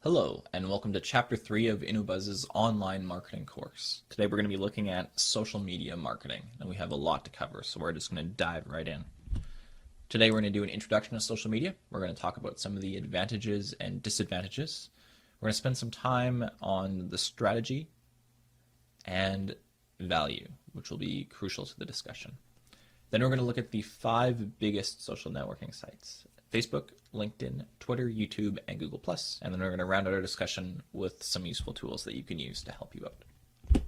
Hello, and welcome to Chapter 3 of InnoBuzz's online marketing course. Today we're going to be looking at social media marketing, and we have a lot to cover, so we're just going to dive right in. Today we're going to do an introduction to social media. We're going to talk about some of the advantages and disadvantages. We're going to spend some time on the strategy and value, which will be crucial to the discussion. Then we're going to look at the 5 biggest social networking sites: Facebook, LinkedIn, Twitter, YouTube, and Google+. And then we're going to round out our discussion with some useful tools that you can use to help you out.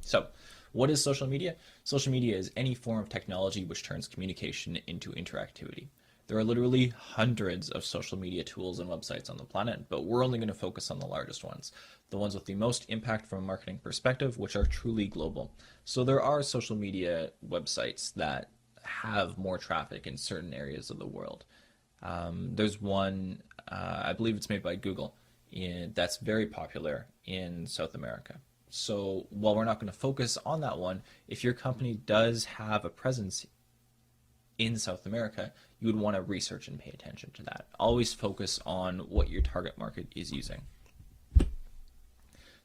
So, what is social media? Social media is any form of technology which turns communication into interactivity. There are literally hundreds of social media tools and websites on the planet, but we're only going to focus on the largest ones, the ones with the most impact from a marketing perspective, which are truly global. So there are social media websites that have more traffic in certain areas of the world. There's one, I believe it's made by Google, that's very popular in South America. So while we're not going to focus on that one, if your company does have a presence in South America, you would want to research and pay attention to that. Always focus on what your target market is using.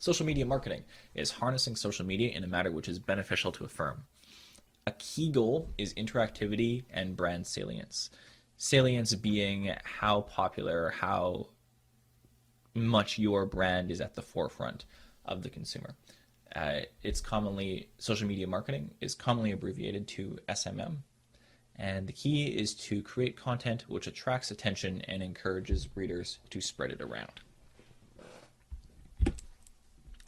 Social media marketing is harnessing social media in a manner which is beneficial to a firm. A key goal is interactivity and brand salience. Salience being how popular, how much your brand is at the forefront of the consumer. Social media marketing is commonly abbreviated to SMM. And the key is to create content which attracts attention and encourages readers to spread it around.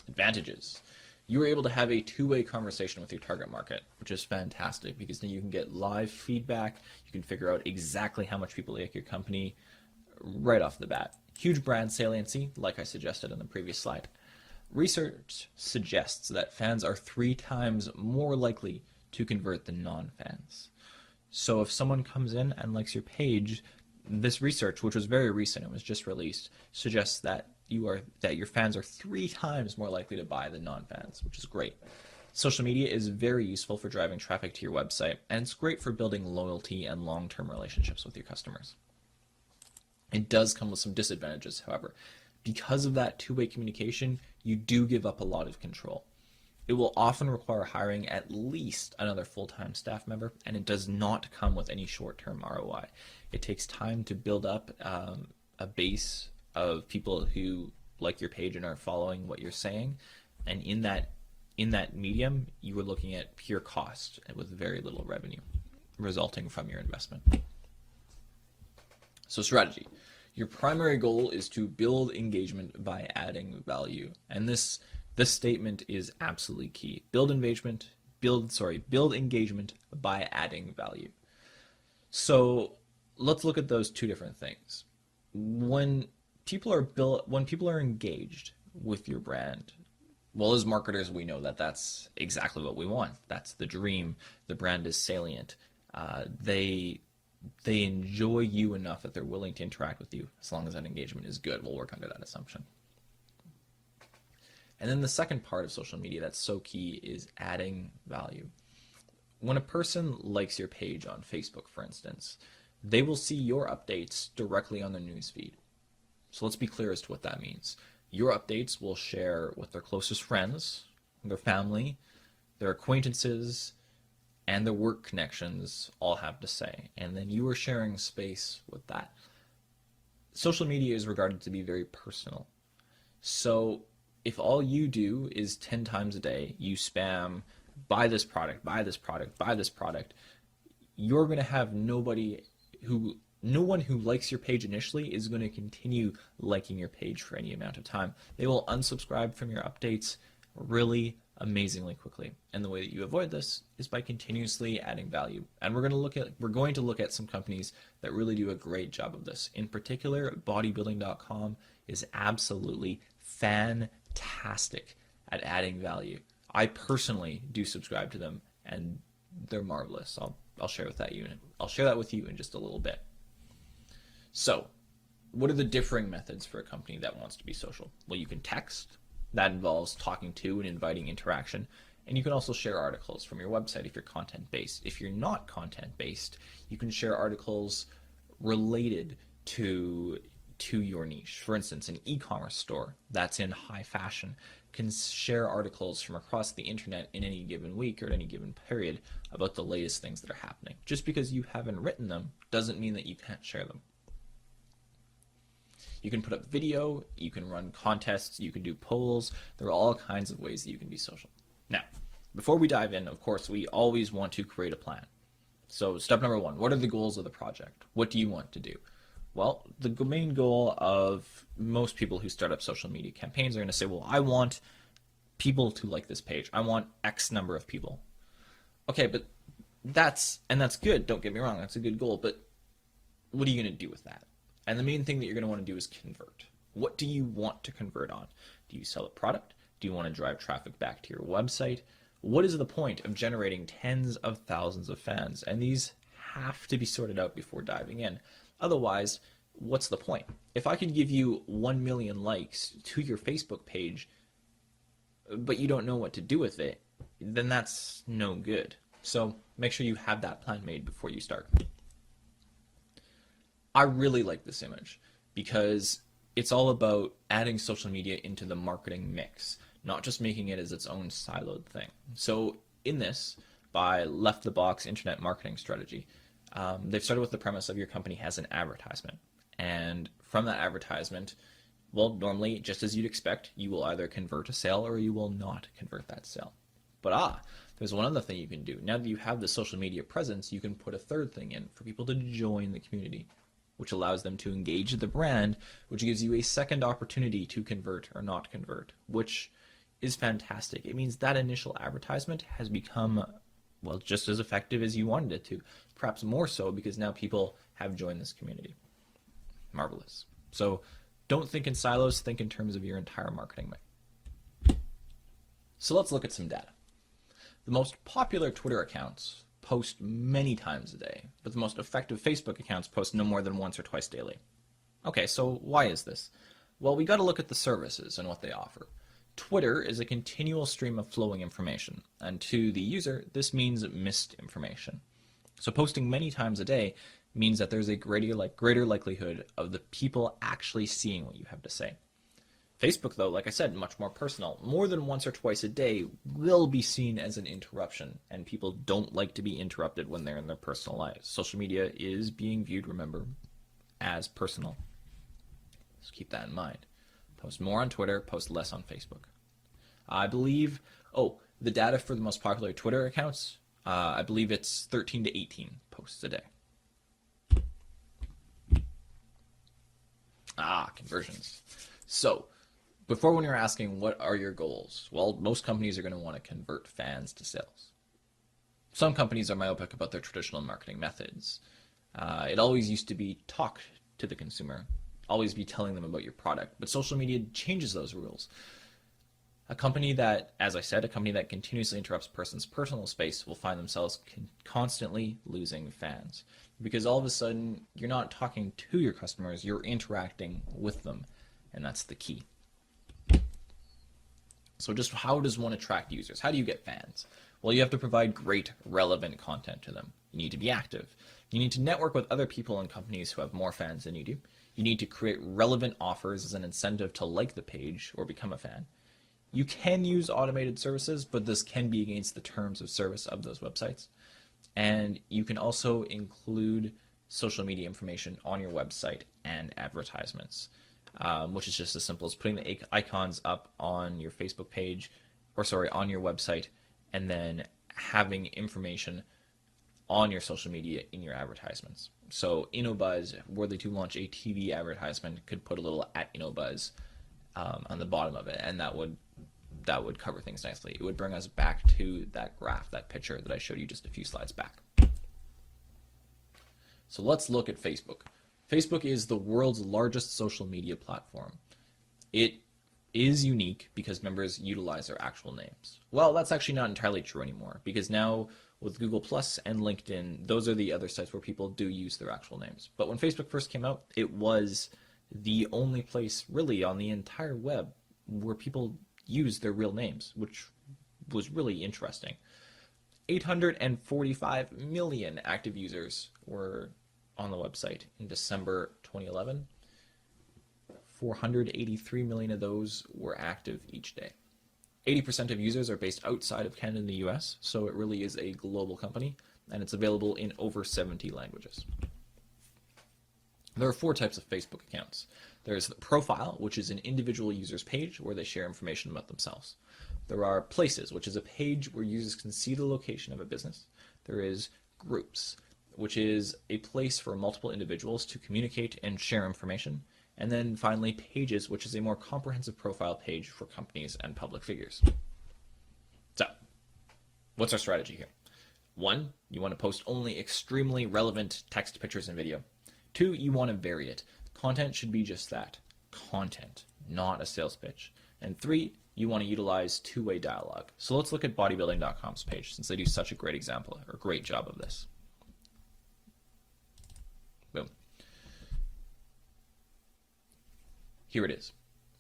Advantages. You are able to have a two-way conversation with your target market, which is fantastic because then you can get live feedback. You can figure out exactly how much people like your company right off the bat. Huge brand saliency, like I suggested in the previous slide. Research suggests that fans are 3 times more likely to convert than non-fans. So if someone comes in and likes your page, this research, which was very recent, it was just released, suggests that your fans are 3 times more likely to buy than non-fans, which is great. Social media is very useful for driving traffic to your website, and it's great for building loyalty and long-term relationships with your customers. It does come with some disadvantages, however. Because of that two-way communication, you do give up a lot of control. It will often require hiring at least another full-time staff member, and it does not come with any short-term ROI. It takes time to build up a base of people who like your page and are following what you're saying, and in that medium, you are looking at pure cost with very little revenue resulting from your investment. So strategy. Your primary goal is to build engagement by adding value, and this statement is absolutely key. Build engagement by adding value. So let's look at those two different things. When people are engaged with your brand, well, as marketers, we know that that's exactly what we want. That's the dream. The brand is salient. They enjoy you enough that they're willing to interact with you. As long as that engagement is good, we'll work under that assumption. And then the second part of social media that's so key is adding value. When a person likes your page on Facebook, for instance, they will see your updates directly on their newsfeed. So let's be clear as to what that means. Your updates will share with their closest friends, their family, their acquaintances, and their work connections all have to say. And then you are sharing space with that. Social media is regarded to be very personal. So if all you do is 10 times a day, you spam, buy this product, buy this product, buy this product, you're going to have no one who likes your page initially is going to continue liking your page for any amount of time. They will unsubscribe from your updates really amazingly quickly. And the way that you avoid this is by continuously adding value. And we're going to look at some companies that really do a great job of this. In particular, bodybuilding.com is absolutely fantastic at adding value. I personally do subscribe to them, and they're marvelous. I'll share that with you in just a little bit. So, what are the differing methods for a company that wants to be social? Well, you can text. That involves talking to and inviting interaction. And you can also share articles from your website if you're content-based. If you're not content-based, you can share articles related to to your niche. For instance, an e-commerce store that's in high fashion can share articles from across the internet in any given week or any given period about the latest things that are happening. Just because you haven't written them doesn't mean that you can't share them. You can put up video, you can run contests, you can do polls. There are all kinds of ways that you can be social. Now, before we dive in, of course, we always want to create a plan. So step number one, what are the goals of the project? What do you want to do? Well, the main goal of most people who start up social media campaigns are going to say, well, I want people to like this page. I want X number of people. Okay, but that's good. Don't get me wrong. That's a good goal. But what are you going to do with that? And the main thing that you're going to want to do is convert. What do you want to convert on? Do you sell a product? Do you want to drive traffic back to your website? What is the point of generating tens of thousands of fans? And these have to be sorted out before diving in. Otherwise, what's the point? If I could give you 1 million likes to your Facebook page, but you don't know what to do with it, then that's no good. So make sure you have that plan made before you start. I really like this image because it's all about adding social media into the marketing mix, not just making it as its own siloed thing. So in this, by left the box internet marketing strategy, they've started with the premise of your company has an advertisement. And from that advertisement, well, normally, just as you'd expect, you will either convert a sale or you will not convert that sale. But there's one other thing you can do. Now that you have the social media presence, you can put a third thing in for people to join the community, which allows them to engage the brand, which gives you a second opportunity to convert or not convert, which is fantastic. It means that initial advertisement has become, well, just as effective as you wanted it to, perhaps more so because now people have joined this community. Marvelous. So don't think in silos, think in terms of your entire marketing mix. So let's look at some data. The most popular Twitter accounts post many times a day, but the most effective Facebook accounts post no more than once or twice daily. Okay, so why is this? Well, we got to look at the services and what they offer. Twitter is a continual stream of flowing information, and to the user, this means missed information. So posting many times a day means that there's a greater likelihood of the people actually seeing what you have to say. Facebook, though, like I said, much more personal. More than once or twice a day will be seen as an interruption, and people don't like to be interrupted when they're in their personal lives. Social media is being viewed, remember, as personal. So keep that in mind. Post more on Twitter, post less on Facebook. I believe, the data for the most popular Twitter accounts, I believe it's 13 to 18 posts a day. Conversions. So, before when you're asking what are your goals, well, most companies are going to want to convert fans to sales. Some companies are myopic about their traditional marketing methods. It always used to be talk to the consumer, always be telling them about your product, but social media changes those rules. A company that, as I said, a company that continuously interrupts a person's personal space will find themselves constantly losing fans. Because all of a sudden, you're not talking to your customers, you're interacting with them. And that's the key. So just how does one attract users? How do you get fans? Well, you have to provide great, relevant content to them. You need to be active. You need to network with other people and companies who have more fans than you do. You need to create relevant offers as an incentive to like the page or become a fan. You can use automated services, but this can be against the terms of service of those websites. And you can also include social media information on your website and advertisements, which is just as simple as putting the icons up on your Facebook page, on your website, and then having information on your social media in your advertisements. So InnoBuzz, were they to launch a TV advertisement, could put a little at InnoBuzz on the bottom of it, and that would cover things nicely. It would bring us back to that graph, that picture that I showed you just a few slides back. So let's look at Facebook. Facebook is the world's largest social media platform. It is unique because members utilize their actual names. Well, that's actually not entirely true anymore, because now with Google Plus and LinkedIn, those are the other sites where people do use their actual names. But when Facebook first came out, it was the only place really on the entire web where people used their real names, which was really interesting. 845 million active users were on the website in December 2011. 483 million of those were active each day. 80% of users are based outside of Canada and the US, so it really is a global company, and it's available in over 70 languages. There are 4 types of Facebook accounts. There's the profile, which is an individual user's page where they share information about themselves. There are places, which is a page where users can see the location of a business. There is groups, which is a place for multiple individuals to communicate and share information. And then finally, pages, which is a more comprehensive profile page for companies and public figures. So, what's our strategy here? 1, you want to post only extremely relevant text, pictures, and video. 2, you want to vary it. Content should be just that, content, not a sales pitch. And 3, you want to utilize two-way dialogue. So let's look at bodybuilding.com's page, since they do such a great example or great job of this. Boom. Here it is.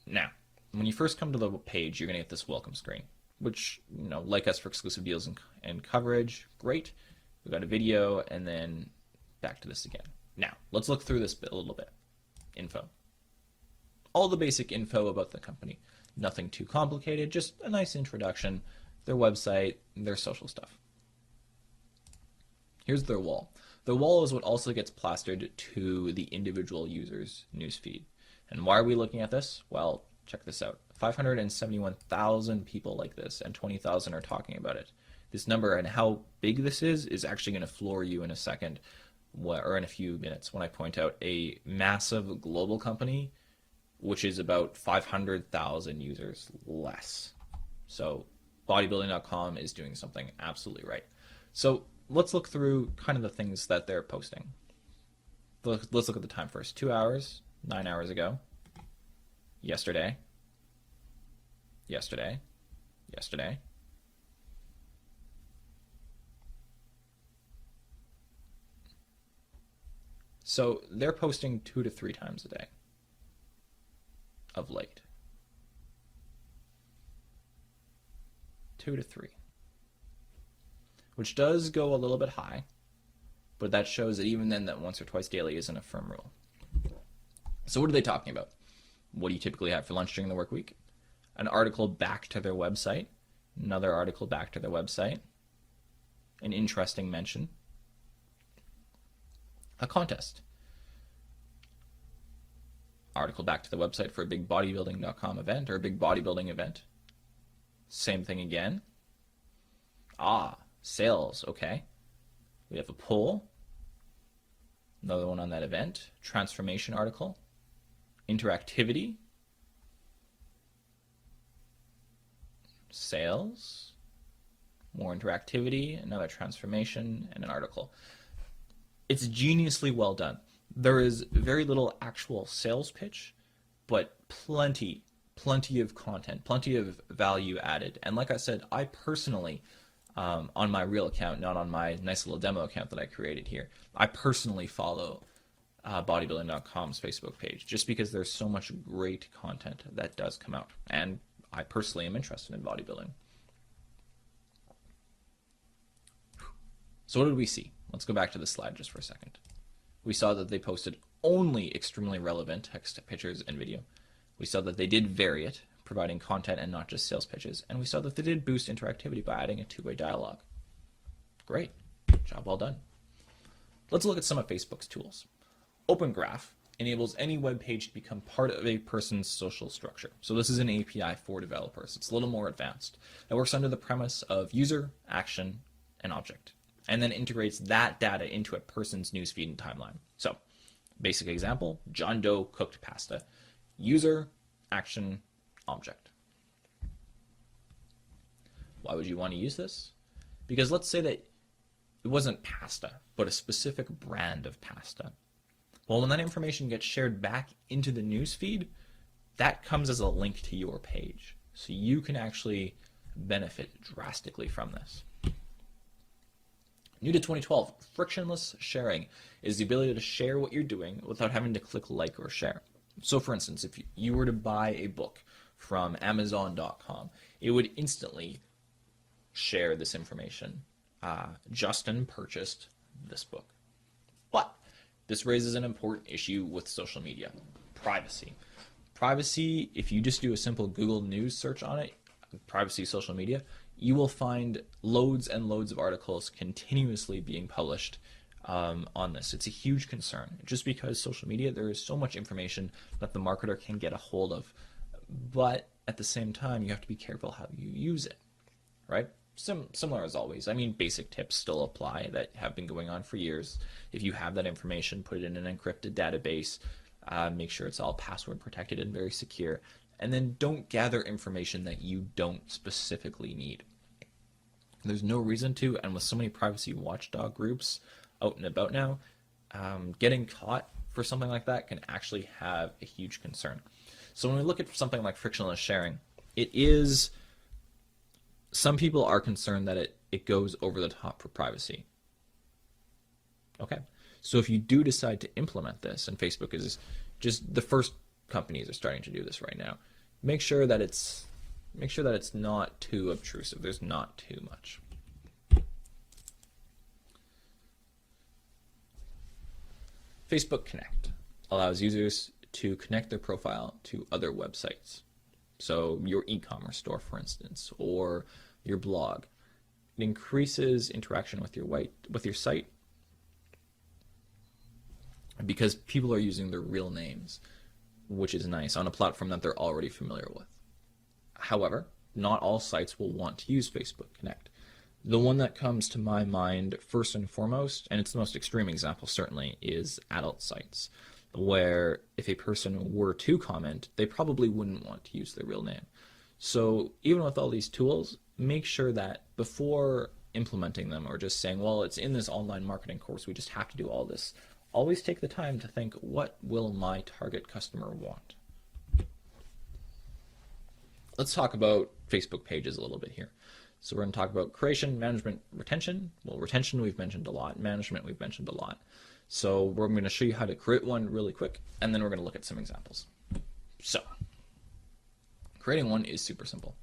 Now, when you first come to the page, you're going to get this welcome screen, which, like us for exclusive deals and coverage, great. We've got a video, and then back to this again. Now, let's look through this a little bit. Info. All the basic info about the company. Nothing too complicated, just a nice introduction, their website, their social stuff. Here's their wall. The wall is what also gets plastered to the individual user's newsfeed. And why are we looking at this? Well, check this out. 571,000 people like this, and 20,000 are talking about it. This number and how big this is actually going to floor you in a second, or in a few minutes, when I point out a massive global company, which is about 500,000 users less. So bodybuilding.com is doing something absolutely right. So let's look through kind of the things that they're posting. Let's look at the time first. 2 hours, 9 hours ago, yesterday, yesterday, yesterday. So they're posting 2 to 3 times a day of late. 2 to 3. Which does go a little bit high, but that shows that even then that once or twice daily isn't a firm rule. So what are they talking about? What do you typically have for lunch during the work week? An article back to their website, another article back to their website, an interesting mention, a contest, article back to the website for a big bodybuilding.com event or a big bodybuilding event. Same thing again. Sales, okay. We have a poll, another one on that event, transformation article, interactivity, sales, more interactivity, another transformation, and an article. It's geniusly well done. There is very little actual sales pitch, but plenty of content, plenty of value added. And like I said, I personally, on my real account, not on my nice little demo account that I created here, I personally follow bodybuilding.com's Facebook page just because there's so much great content that does come out. And I personally am interested in bodybuilding. So what did we see? Let's go back to this slide just for a second. We saw that they posted only extremely relevant text, pictures, and video. We saw that they did vary it, providing content and not just sales pitches. And we saw that they did boost interactivity by adding a two-way dialogue. Great. Job well done. Let's look at some of Facebook's tools. Open Graph enables any web page to become part of a person's social structure. So this is an API for developers. It's a little more advanced. It works under the premise of user, action, and object, and then integrates that data into a person's newsfeed and timeline. So, basic example, John Doe cooked pasta. User, action, object. Why would you want to use this? Because let's say that it wasn't pasta, but a specific brand of pasta. Well, when that information gets shared back into the newsfeed, that comes as a link to your page. So you can actually benefit drastically from this. New to 2012, frictionless sharing is the ability to share what you're doing without having to click like or share. So for instance, if you were to buy a book from Amazon.com, it would instantly share this information. Justin purchased this book. But this raises an important issue with social media: privacy. Privacy, if you just do a simple Google News search on it, privacy social media, you will find loads and loads of articles continuously being published on this. It's a huge concern. Just because social media, there is so much information that the marketer can get a hold of. But at the same time, you have to be careful how you use it, right? Similar as always. I mean, basic tips still apply that have been going on for years. If you have that information, put it in an encrypted database. Make sure it's all password protected and very secure. And then don't gather information that you don't specifically need. There's no reason to, and with so many privacy watchdog groups out and about now, getting caught for something like that can actually have a huge concern. So when we look at something like frictionless sharing, some people are concerned that it goes over the top for privacy. Okay, so if you do decide to implement this, and Facebook is just the first companies are starting to do this right now, make sure that it's not too obtrusive. There's not too much. Facebook Connect allows users to connect their profile to other websites. So your e-commerce store, for instance, or your blog. It increases interaction with your site because people are using their real names, which is nice, on a platform that they're already familiar with. However, not all sites will want to use Facebook Connect. The one that comes to my mind first and foremost, and it's the most extreme example certainly, is adult sites, where if a person were to comment, they probably wouldn't want to use their real name. So even with all these tools, make sure that before implementing them or just saying, well, it's in this online marketing course, we just have to do all this, always take the time to think, what will my target customer want? Let's talk about Facebook pages a little bit here. So we're going to talk about creation, management, retention. Well, retention we've mentioned a lot. Management we've mentioned a lot. So we're going to show you how to create one really quick, and then we're going to look at some examples. So creating one is super simple.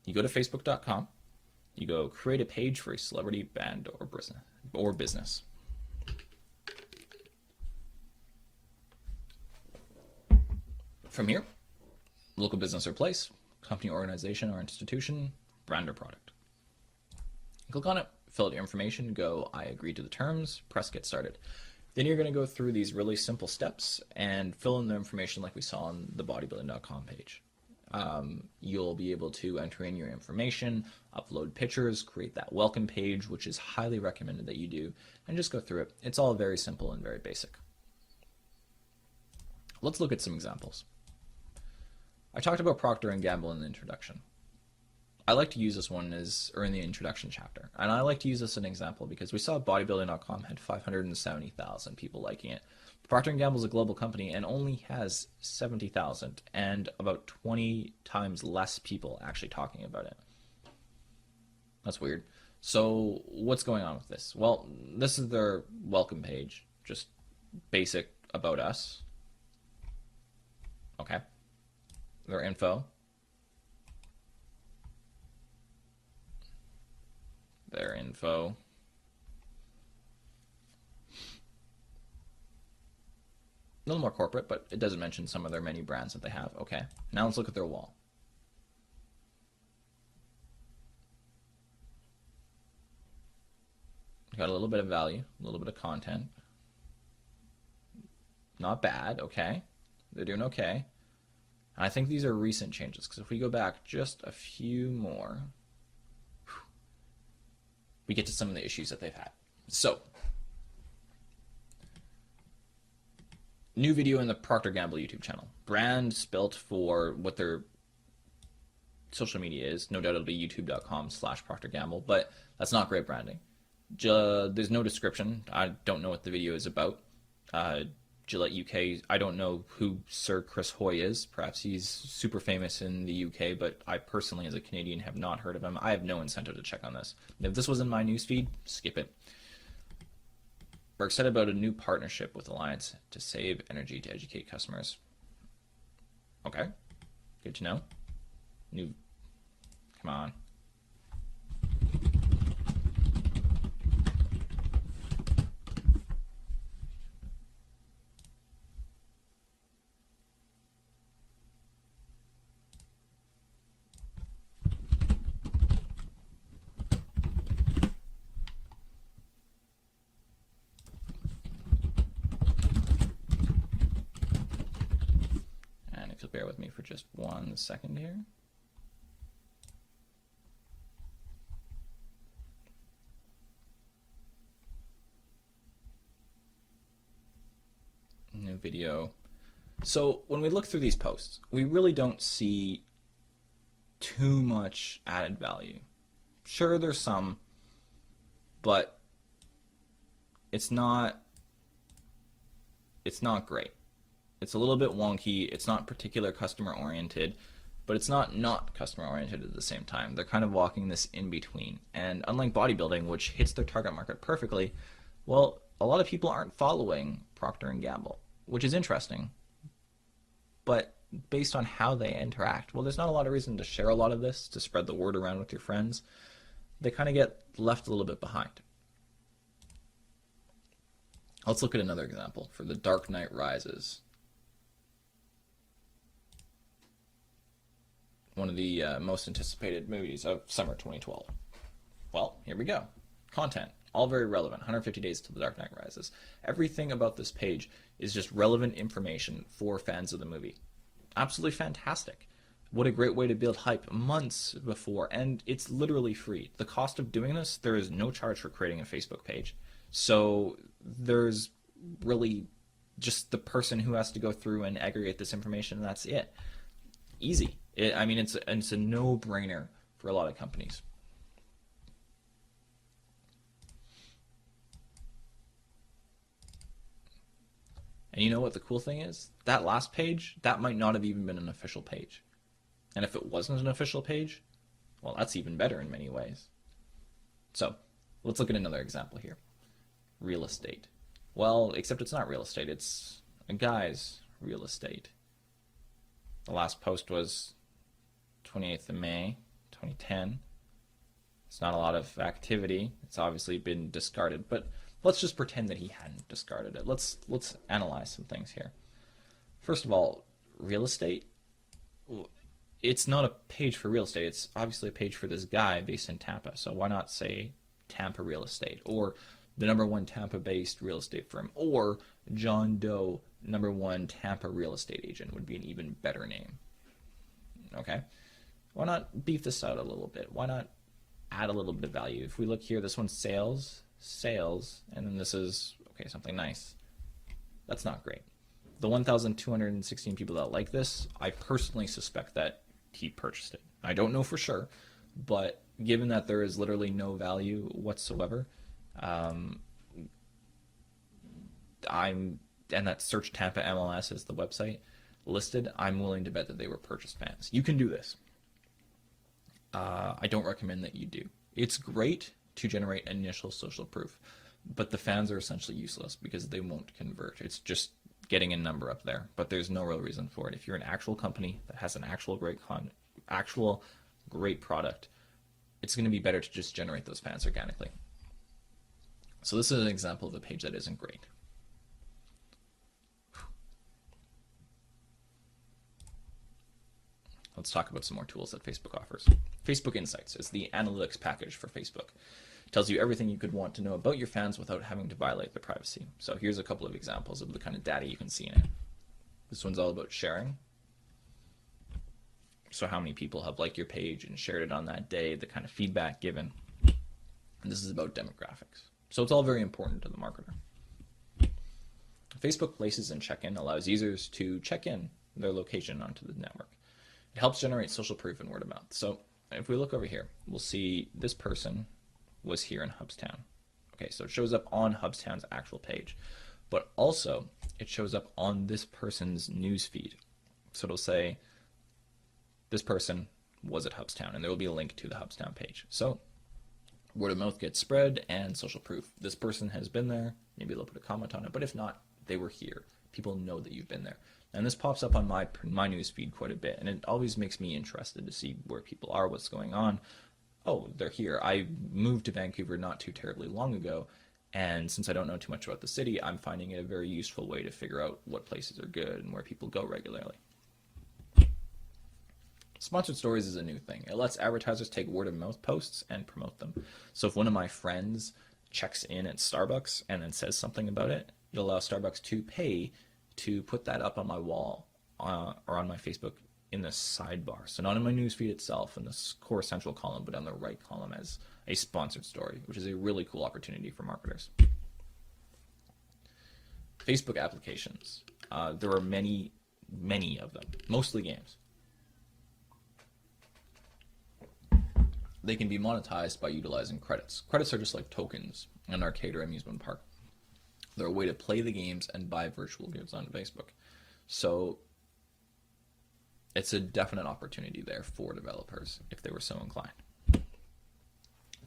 You go to facebook.com. You go create a page for a celebrity, band, or business. From here, local business or place, company, organization, or institution, brand or product. Click on it, fill out your information, go, I agree to the terms, press get started. Then you're going to go through these really simple steps and fill in the information like we saw on the bodybuilding.com page. You'll be able to enter in your information, upload pictures, create that welcome page, which is highly recommended that you do, and just go through it. It's all very simple and very basic. Let's look at some examples. I talked about Procter & Gamble in the introduction. I like to use this one in the introduction chapter, and I like to use this as an example because we saw bodybuilding.com had 570,000 people liking it. Procter & Gamble is a global company and only has 70,000 and about 20 times less people actually talking about it. That's weird. So what's going on with this? Well, this is their welcome page, just basic about us. Okay. Their info. Their info. A little more corporate, but it doesn't mention some of their many brands that they have. Okay, now let's look at their wall. Got a little bit of value, a little bit of content. Not bad, okay. They're doing okay. And I think these are recent changes, because if we go back just a few more, we get to some of the issues that they've had. So, new video in the Procter & Gamble YouTube channel. Brand spelt for what their social media is. No doubt it'll be youtube.com/Procter & Gamble, but that's not great branding. There's no description. I don't know what the video is about. Gillette UK, I don't know who Sir Chris Hoy is. Perhaps he's super famous in the UK, but I personally, as a Canadian, have not heard of him. I have no incentive to check on this. If this was in my newsfeed, skip it. We're excited about a new partnership with Alliance to save energy to educate customers. Okay. Good to know. New, come on. And if you'll bear with me for just 1 second here. New video. So when we look through these posts, we really don't see too much added value. Sure, there's some, but it's not great. It's a little bit wonky. It's not particular customer oriented, but it's not customer oriented at the same time. They're kind of walking this in between. And unlike bodybuilding, which hits their target market perfectly, well, a lot of people aren't following Procter and Gamble, which is interesting. But based on how they interact, well, there's not a lot of reason to share a lot of this, to spread the word around with your friends. They kind of get left a little bit behind. Let's look at another example for The Dark Knight Rises. One of the most anticipated movies of summer 2012. Well, here we go. Content, all very relevant. 150 days till The Dark Knight Rises. Everything about this page is just relevant information for fans of the movie. Absolutely fantastic. What a great way to build hype months before, and it's literally free. The cost of doing this, there is no charge for creating a Facebook page. So there's really just the person who has to go through and aggregate this information, and that's it. Easy. It's a no-brainer for a lot of companies. And you know what the cool thing is? That last page, that might not have even been an official page. And if it wasn't an official page, well, that's even better in many ways. So, let's look at another example here. Real estate. Well, except it's not real estate, it's a guy's real estate. The last post was 28th of May, 2010. It's not a lot of activity. It's obviously been discarded, but let's just pretend that he hadn't discarded it. Let's analyze some things here. First of all, real estate. It's not a page for real estate. It's obviously a page for this guy based in Tampa. So why not say Tampa Real Estate, or the #1 Tampa-based real estate firm, or John Doe #1 Tampa real estate agent would be an even better name. Okay? Why not beef this out a little bit? Why not add a little bit of value? If we look here, this one's sales, and then this is, okay, something nice. That's not great. The 1,216 people that like this, I personally suspect that he purchased it. I don't know for sure, but given that there is literally no value whatsoever, and that Search Tampa MLS is the website listed, I'm willing to bet that they were purchased fans. You can do this. I don't recommend that you do. It's great to generate initial social proof, but the fans are essentially useless because they won't convert. It's just getting a number up there, but there's no real reason for it. If you're an actual company that has an actual great product, it's going to be better to just generate those fans organically. So this is an example of a page that isn't great. Let's talk about some more tools that Facebook offers. Facebook Insights is the analytics package for Facebook. It tells you everything you could want to know about your fans without having to violate their privacy. So here's a couple of examples of the kind of data you can see in it. This one's all about sharing. So how many people have liked your page and shared it on that day, the kind of feedback given. And this is about demographics. So it's all very important to the marketer. Facebook Places and Check-in allows users to check in their location onto the network. It helps generate social proof and word of mouth. So if we look over here, we'll see this person was here in Hubstown. Okay, so it shows up on Hubstown's actual page, but also it shows up on this person's news feed. So it'll say this person was at Hubstown, and there will be a link to the Hubstown page. So word of mouth gets spread and social proof. This person has been there. Maybe they'll put a comment on it, but if not, they were here. People know that you've been there. And this pops up on my news feed quite a bit, and it always makes me interested to see where people are, what's going on. Oh, they're here. I moved to Vancouver not too terribly long ago, and since I don't know too much about the city, I'm finding it a very useful way to figure out what places are good and where people go regularly. Sponsored stories is a new thing. It lets advertisers take word of mouth posts and promote them. So if one of my friends checks in at Starbucks and then says something about it, it allows Starbucks to pay to put that up on my wall or on my Facebook in the sidebar. So not in my newsfeed itself in the core central column, but on the right column as a sponsored story, which is a really cool opportunity for marketers. Facebook applications. There are many of them, mostly games. They can be monetized by utilizing credits. Credits are just like tokens in an arcade or amusement park. They're a way to play the games and buy virtual goods on Facebook. So it's a definite opportunity there for developers if they were so inclined.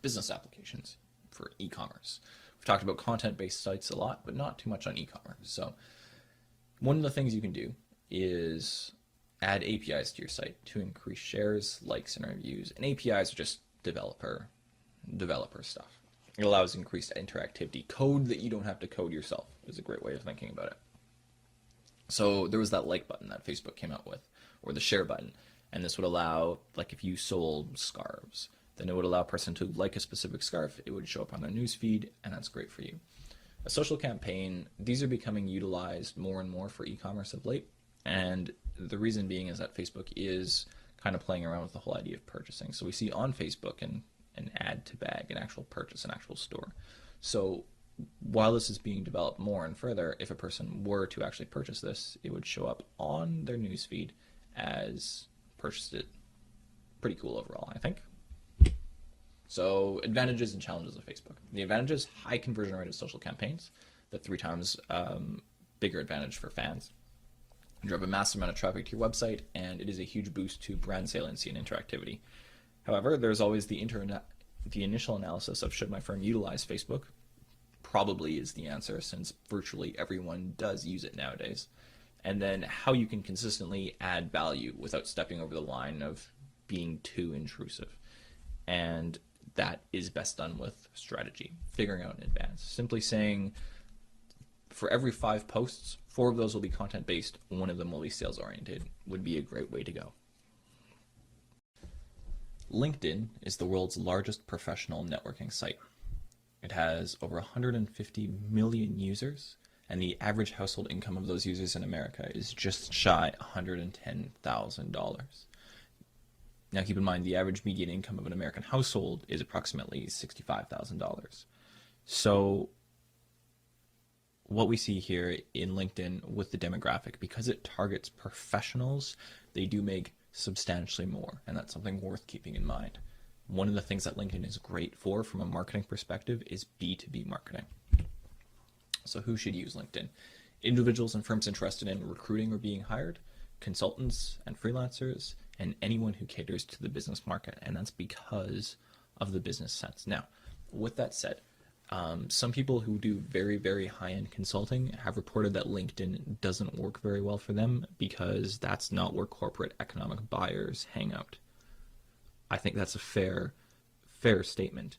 Business applications for e-commerce. We've talked about content-based sites a lot, but not too much on e-commerce. So one of the things you can do is add APIs to your site to increase shares, likes, and reviews. And APIs are just developer stuff. It allows increased interactivity. Code that you don't have to code yourself is a great way of thinking about it. So there was that like button that Facebook came out with, or the share button. And this would allow, like if you sold scarves, then it would allow a person to like a specific scarf. It would show up on their newsfeed, and that's great for you. A social campaign, these are becoming utilized more and more for e-commerce of late. And the reason being is that Facebook is kind of playing around with the whole idea of purchasing. So we see on Facebook an add to bag, an actual purchase, an actual store. So while this is being developed more and further, if a person were to actually purchase this, it would show up on their newsfeed as purchased it. Pretty cool overall, I think. So advantages and challenges of Facebook. The advantages: high conversion rate of social campaigns, the 3 times bigger advantage for fans. You drive a massive amount of traffic to your website, and it is a huge boost to brand saliency and interactivity. However, there's always the initial analysis of should my firm utilize Facebook. Probably is the answer, since virtually everyone does use it nowadays. And then how you can consistently add value without stepping over the line of being too intrusive. And that is best done with strategy, figuring out in advance. Simply saying, for every 5 posts, 4 of those will be content-based, 1 of them will be sales-oriented, would be a great way to go. LinkedIn is the world's largest professional networking site. It has over 150 million users, and the average household income of those users in America is just shy $110,000. Now keep in mind, the average median income of an American household is approximately $65,000. So what we see here in LinkedIn with the demographic, because it targets professionals, they do make substantially more, and that's something worth keeping in mind. One of the things that LinkedIn is great for from a marketing perspective is B2B marketing. So who should use LinkedIn? Individuals and firms interested in recruiting or being hired, consultants and freelancers, and anyone who caters to the business market, and that's because of the business sense. Now, with that said, some people who do very, very high-end consulting have reported that LinkedIn doesn't work very well for them because that's not where corporate economic buyers hang out. I think that's a fair statement.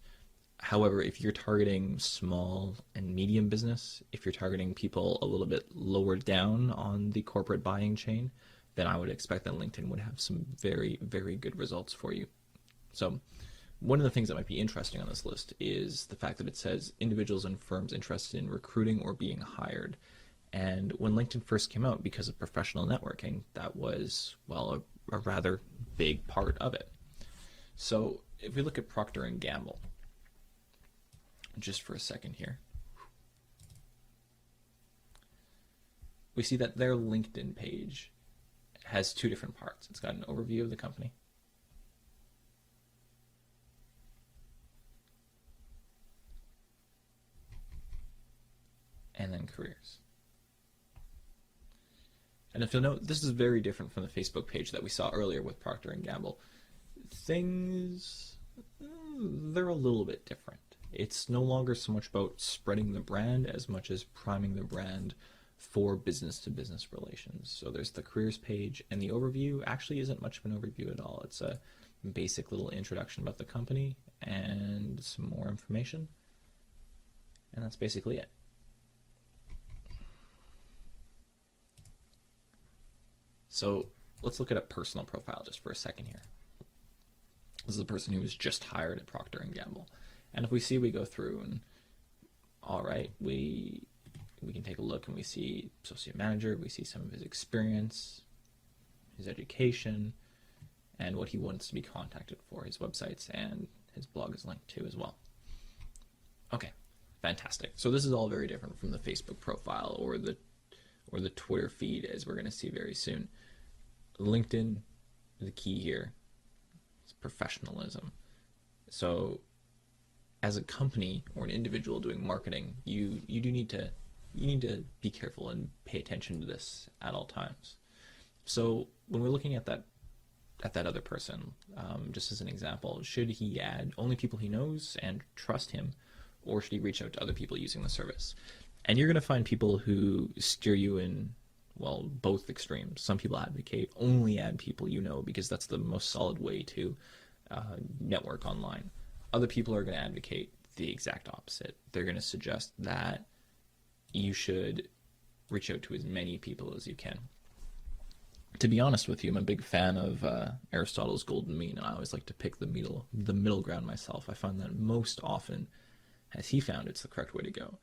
However, if you're targeting small and medium business, if you're targeting people a little bit lower down on the corporate buying chain, then I would expect that LinkedIn would have some very, very good results for you. So one of the things that might be interesting on this list is the fact that it says individuals and firms interested in recruiting or being hired. And when LinkedIn first came out, because of professional networking, that was, well, a rather big part of it. So if we look at Procter & Gamble, just for a second here, we see that their LinkedIn page has 2 different parts. It's got an overview of the company, and then careers. And if you'll note, this is very different from the Facebook page that we saw earlier with Procter & Gamble. Things, they're a little bit different. It's no longer so much about spreading the brand as much as priming the brand for business to business relations. So there's the careers page, and the overview actually isn't much of an overview at all. It's a basic little introduction about the company and some more information. And that's basically it. So let's look at a personal profile just for a second here. This is a person who was just hired at Procter & Gamble. And if we go through and, all right, we can take a look and we see associate manager, we see some of his experience, his education, and what he wants to be contacted for, his websites, and his blog is linked to as well. Okay, fantastic. So this is all very different from the Facebook profile or the Twitter feed, as we're going to see very soon. LinkedIn, the key here is professionalism. So as a company or an individual doing marketing, you need to be careful and pay attention to this at all times. So when we're looking at that other person, just as an example, should he add only people he knows and trust him, or should he reach out to other people using the service? And you're going to find people who steer you in, well, both extremes. Some people advocate only add people you know because that's the most solid way to network online. Other people are going to advocate the exact opposite. They're going to suggest that you should reach out to as many people as you can. To be honest with you, I'm a big fan of Aristotle's golden mean, and I always like to pick the middle ground myself. I find that most often, as he found, it's the correct way to go.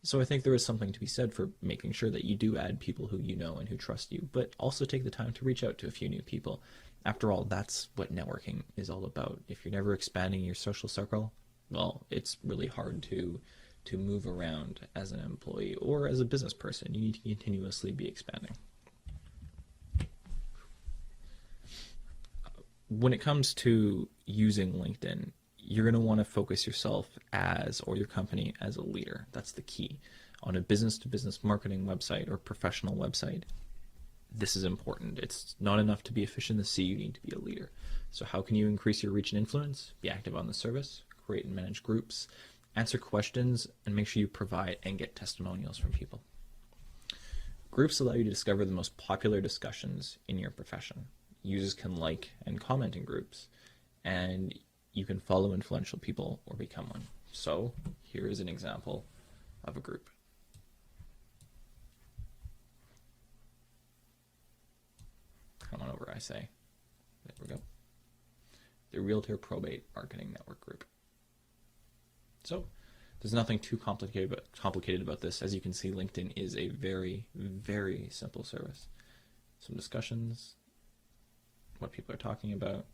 So I think there is something to be said for making sure that you do add people who you know and who trust you, but also take the time to reach out to a few new people. After all, that's what networking is all about. If you're never expanding your social circle, well, it's really hard to move around as an employee or as a business person. You need to continuously be expanding. When it comes to using LinkedIn, you're going to want to focus yourself or your company as a leader. That's the key. On a business-to-business marketing website or professional website, this is important. It's not enough to be a fish in the sea. You need to be a leader. So how can you increase your reach and influence? Be active on the service, create and manage groups, answer questions, and make sure you provide and get testimonials from people. Groups allow you to discover the most popular discussions in your profession. Users can like and comment in groups, and you can follow influential people or become one. So here is an example of a group. Come on over, I say. There we go. The Realtor Probate Marketing Network Group. So there's nothing too complicated about this. As you can see, LinkedIn is a very, very simple service. Some discussions, what people are talking about,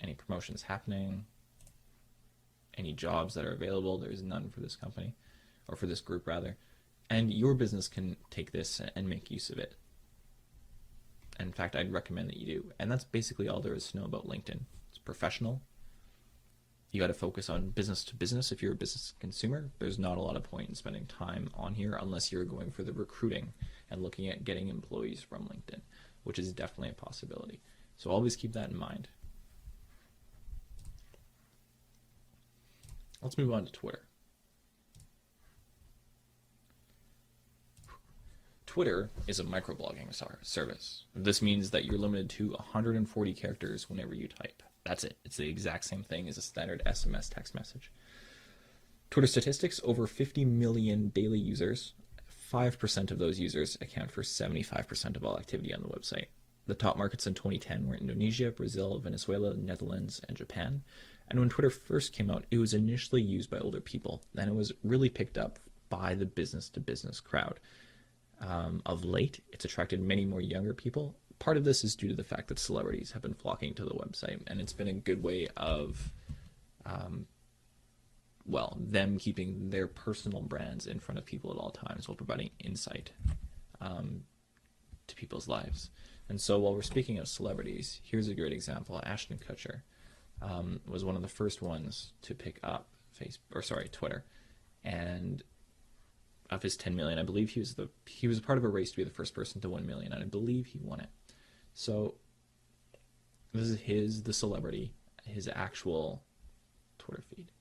any promotions happening, any jobs that are available. There's none for this company, or for this group rather. And your business can take this and make use of it. In fact, I'd recommend that you do. And that's basically all there is to know about LinkedIn. It's professional. You got to focus on business to business. If you're a business consumer, there's not a lot of point in spending time on here unless you're going for the recruiting and looking at getting employees from LinkedIn, which is definitely a possibility. So always keep that in mind. Let's move on to Twitter. Twitter is a microblogging service. This means that you're limited to 140 characters whenever you type. That's it. It's the exact same thing as a standard SMS text message. Twitter statistics, over 50 million daily users. 5% of those users account for 75% of all activity on the website. The top markets in 2010 were Indonesia, Brazil, Venezuela, Netherlands, and Japan. And when Twitter first came out, it was initially used by older people, and it was really picked up by the business-to-business crowd. Of late, it's attracted many more younger people. Part of this is due to the fact that celebrities have been flocking to the website, and it's been a good way of, them keeping their personal brands in front of people at all times while providing insight to people's lives. And so while we're speaking of celebrities, here's a great example. Ashton Kutcher was one of the first ones to pick up Twitter, and of his 10 million, I believe he was a part of a race to be the first person to 1 million, and I believe he won it. So this is the celebrity, his actual Twitter feed.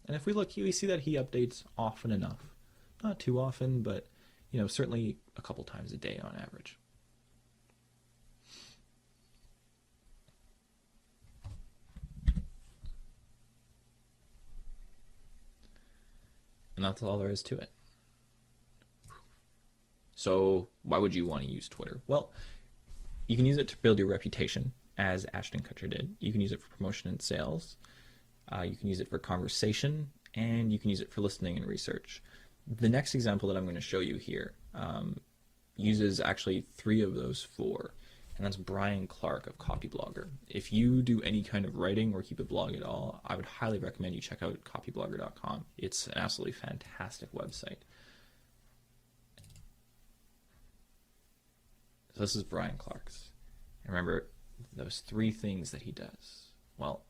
And if we look, we see that he updates often enough. Not too often, but certainly a couple times a day on average. And that's all there is to it. So why would you want to use Twitter? Well, you can use it to build your reputation, as Ashton Kutcher did. You can use it for promotion and sales. You can use it for conversation, and you can use it for listening and research. The next example that I'm going to show you here uses actually 3 of those 4, and that's Brian Clark of Copyblogger. If you do any kind of writing or keep a blog at all, I would highly recommend you check out copyblogger.com. It's an absolutely fantastic website. So this is Brian Clark's. And remember those 3 things that he does. Well,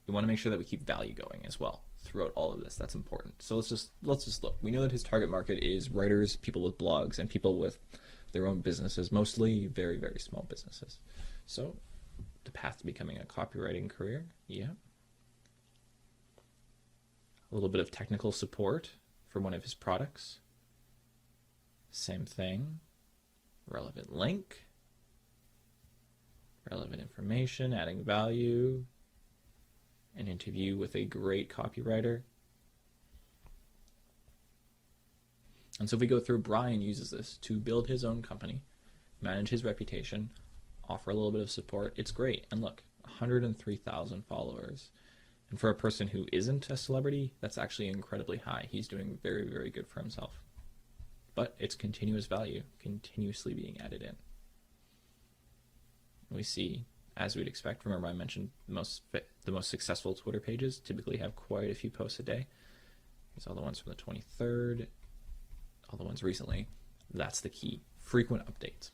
we want to make sure that we keep value going as well throughout all of this. That's important. So let's just look. We know that his target market is writers, people with blogs, and people with their own businesses, mostly very, very small businesses. So the path to becoming a copywriting career, yeah. A little bit of technical support for one of his products. Same thing. Relevant link. Relevant information, adding value. An interview with a great copywriter. And so if we go through, Brian uses this to build his own company, manage his reputation, offer a little bit of support. It's great. And look, 103,000 followers. And for a person who isn't a celebrity, that's actually incredibly high. He's doing very, very good for himself. But it's continuous value, continuously being added in. We see, as we'd expect, remember I mentioned the most successful Twitter pages typically have quite a few posts a day. Here's all the ones from the 23rd, all the ones recently. That's the key. Frequent updates.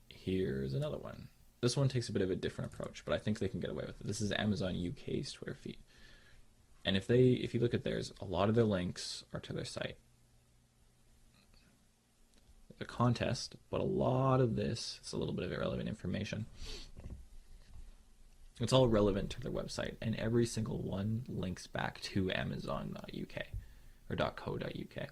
Here's another one. This one takes a bit of a different approach, but I think they can get away with it. This is Amazon UK's Twitter feed. And if you look at theirs, a lot of their links are to their site. The contest, but a lot of this is a little bit of irrelevant information. It's all relevant to their website, and every single one links back to Amazon.uk or .co.uk,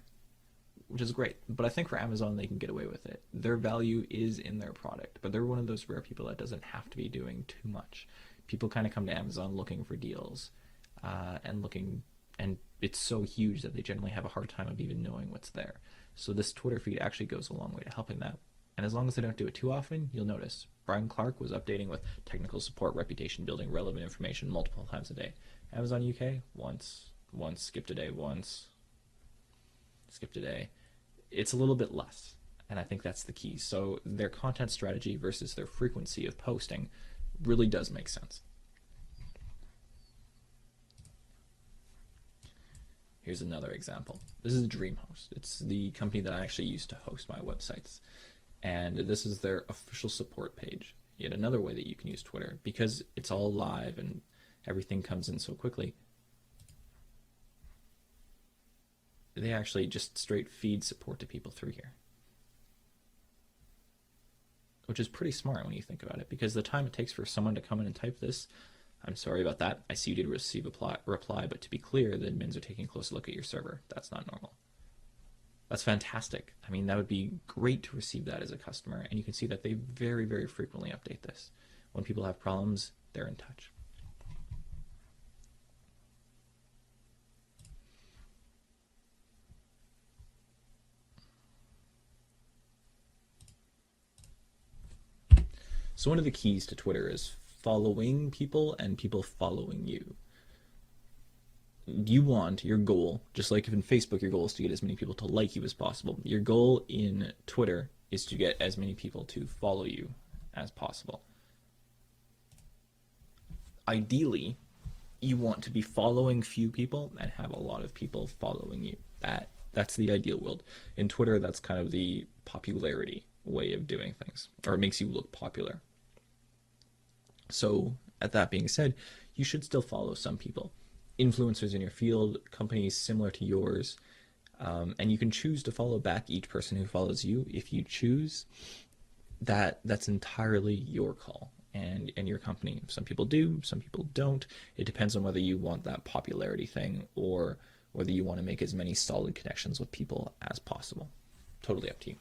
which is great. But I think for Amazon, they can get away with it. Their value is in their product, but they're one of those rare people that doesn't have to be doing too much. People kind of come to Amazon looking for deals, and it's so huge that they generally have a hard time of even knowing what's there. So this Twitter feed actually goes a long way to helping that. And as long as they don't do it too often, you'll notice Brian Clark was updating with technical support, reputation building, relevant information multiple times a day. Amazon UK, once, skipped a day, once, skipped a day. It's a little bit less, and I think that's the key. So their content strategy versus their frequency of posting really does make sense. Here's another example. This is DreamHost. It's the company that I actually use to host my websites. And this is their official support page. Yet another way that you can use Twitter, because it's all live and everything comes in so quickly. They actually just straight feed support to people through here. Which is pretty smart when you think about it, because the time it takes for someone to come in and type this, I'm sorry about that. I see you did receive a reply, but to be clear, the admins are taking a close look at your server. That's not normal. That's fantastic. I mean, that would be great to receive that as a customer, and you can see that they very, very frequently update this. When people have problems, they're in touch. So one of the keys to Twitter is following people and people following you. You want your goal, just like if in Facebook your goal is to get as many people to like you as possible, your goal in Twitter is to get as many people to follow you as possible. Ideally, you want to be following few people and have a lot of people following you. That's the ideal world. In Twitter, that's kind of the popularity way of doing things, or it makes you look popular. So, at that being said, you should still follow some people. Influencers in your field, companies similar to yours, and you can choose to follow back each person who follows you if you choose. that's entirely your call and your company. Some people do, some people don't. It depends on whether you want that popularity thing or whether you want to make as many solid connections with people as possible. Totally up to you.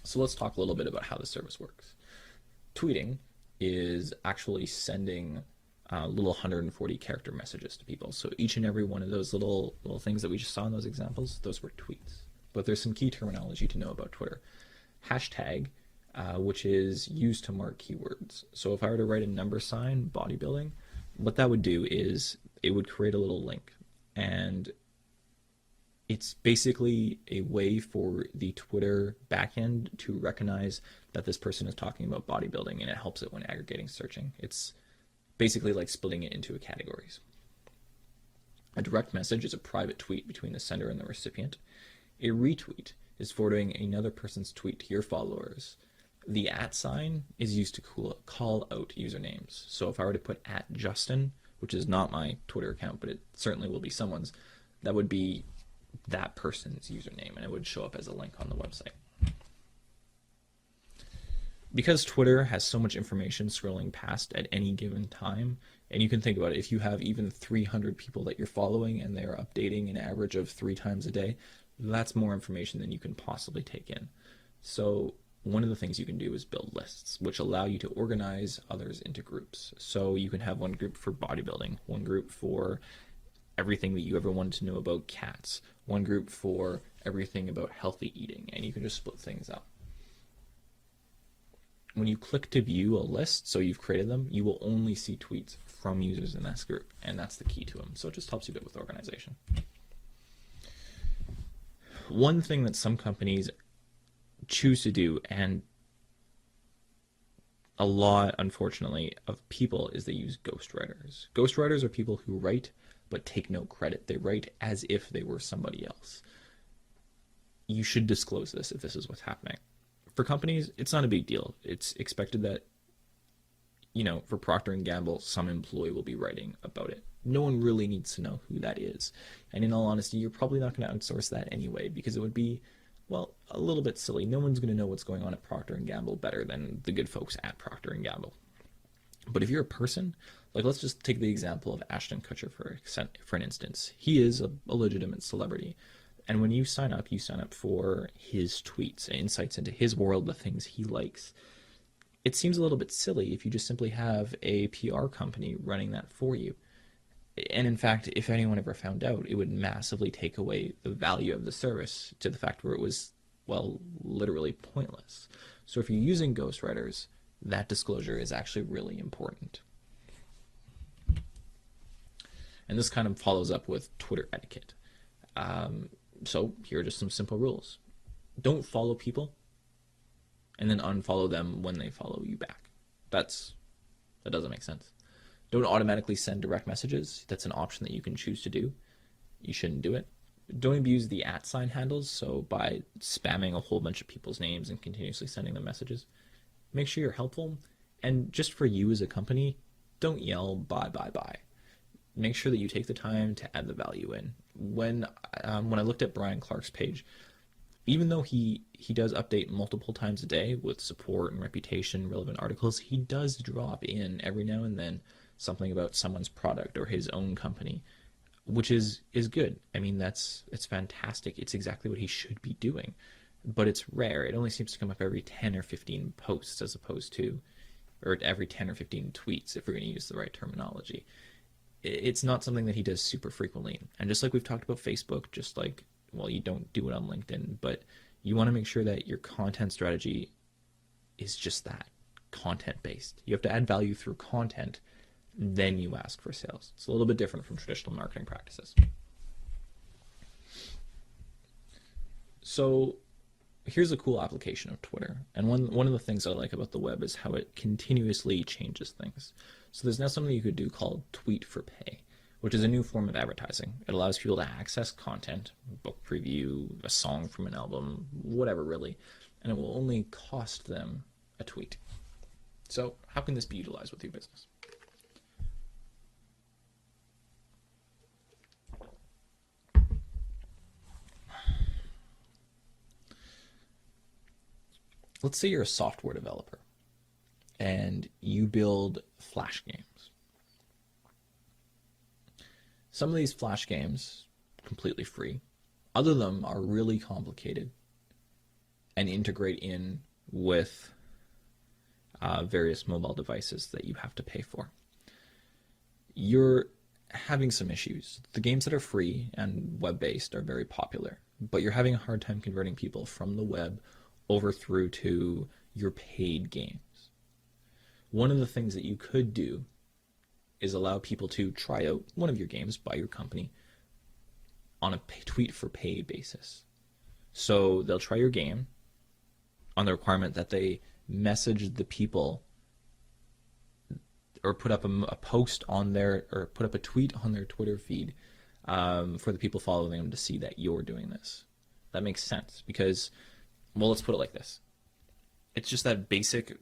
So let's talk a little bit about how the service works. Tweeting is actually sending little 140 character messages to people. So each and every one of those little things that we just saw in those examples, those were tweets. But there's some key terminology to know about Twitter. Hashtag, which is used to mark keywords. So if I were to write a number sign, bodybuilding, what that would do is it would create a little link. And it's basically a way for the Twitter backend to recognize that this person is talking about bodybuilding, and it helps it when aggregating searching. It's basically like splitting it into categories. A direct message is a private tweet between the sender and the recipient. A retweet is forwarding another person's tweet to your followers. The @ sign is used to call out usernames. So if I were to put @Justin, which is not my Twitter account, but it certainly will be someone's, that would be that person's username, and it would show up as a link on the website. Because Twitter has so much information scrolling past at any given time, and you can think about it, if you have even 300 people that you're following and they're updating an average of 3 times a day, that's more information than you can possibly take in. So one of the things you can do is build lists, which allow you to organize others into groups. So you can have one group for bodybuilding, one group for everything that you ever wanted to know about cats, one group for everything about healthy eating, and you can just split things up. When you click to view a list, so you've created them, you will only see tweets from users in this group, and that's the key to them. So it just helps you a bit with organization. One thing that some companies choose to do, and a lot, unfortunately, of people, is they use ghostwriters. Ghostwriters are people who write but take no credit. They write as if they were somebody else. You should disclose this if this is what's happening. For companies, it's not a big deal. It's expected that, for Procter & Gamble, some employee will be writing about it. No one really needs to know who that is. And in all honesty, you're probably not going to outsource that anyway, because it would be, a little bit silly. No one's going to know what's going on at Procter & Gamble better than the good folks at Procter & Gamble. But if you're a person, let's just take the example of Ashton Kutcher for an instance. He is a legitimate celebrity. And when you sign up for his tweets, insights into his world, the things he likes. It seems a little bit silly if you just simply have a PR company running that for you. And in fact, if anyone ever found out, it would massively take away the value of the service to the fact where it was, literally pointless. So if you're using ghostwriters, that disclosure is actually really important. And this kind of follows up with Twitter etiquette. So here are just some simple rules. Don't follow people and then unfollow them when they follow you back. That doesn't make sense. Don't automatically send direct messages. That's an option that you can choose to do. You shouldn't do it. Don't abuse the @ sign handles, so by spamming a whole bunch of people's names and continuously sending them messages. Make sure you're helpful, and just for you as a company, don't yell bye bye bye. Make sure that you take the time to add the value in. When I looked at Brian Clark's page, even though he does update multiple times a day with support and reputation, relevant articles, he does drop in every now and then something about someone's product or his own company, which is good. I mean, it's fantastic. It's exactly what he should be doing, but it's rare. It only seems to come up every 10 or 15 posts as opposed to, or every 10 or 15 tweets, if we're going to use the right terminology. It's not something that he does super frequently. And just like we've talked about Facebook, just like, you don't do it on LinkedIn, but you want to make sure that your content strategy is just that, content-based. You have to add value through content, then you ask for sales. It's a little bit different from traditional marketing practices. So here's a cool application of Twitter. And one of the things I like about the web is how it continuously changes things. So there's now something you could do called Tweet for Pay, which is a new form of advertising. It allows people to access content, book preview, a song from an album, whatever really, and it will only cost them a tweet. So how can this be utilized with your business? let's say you're a software developer and you build Flash games. Some of these Flash games, completely free. Other of them are really complicated and integrate in with various mobile devices that you have to pay for. You're having some issues. The games that are free and web-based are very popular, but you're having a hard time converting people from the web over through to your paid games. One of the things that you could do is allow people to try out one of your games by your company on a tweet for pay basis. So they'll try your game on the requirement that they message the people or put up a post on their, or put up a tweet on their Twitter feed for the people following them to see that you're doing this. That makes sense because, well, let's put it like this. It's just that basic